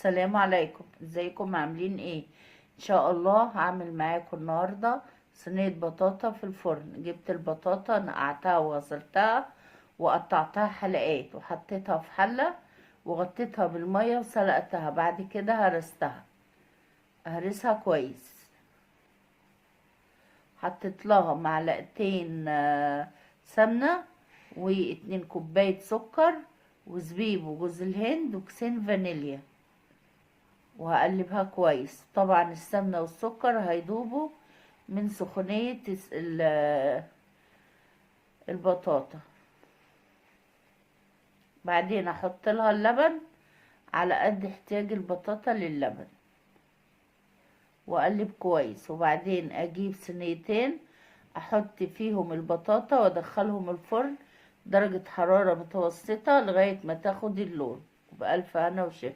السلام عليكم، ازيكم عاملين ايه؟ ان شاء الله هعمل معاكم النهارده صينيه بطاطا في الفرن. جبت البطاطا نقعتها وغسلتها وقطعتها حلقات وحطيتها في حله وغطيتها بالميه وسلقتها. بعد كده هرسها كويس. حطيت لها معلقتين سمنه و2 كوبايه سكر وزبيب وجوز الهند وكيسين فانيليا، وهقلبها كويس. طبعا السمنة والسكر هيدوبوا من سخونية البطاطا. بعدين احط لها اللبن على قد احتياج البطاطا للبن واقلب كويس. وبعدين اجيب صينيتين احط فيهم البطاطا وادخلهم الفرن درجة حرارة متوسطة لغاية ما تاخد اللون. وبألف هنا وشفا.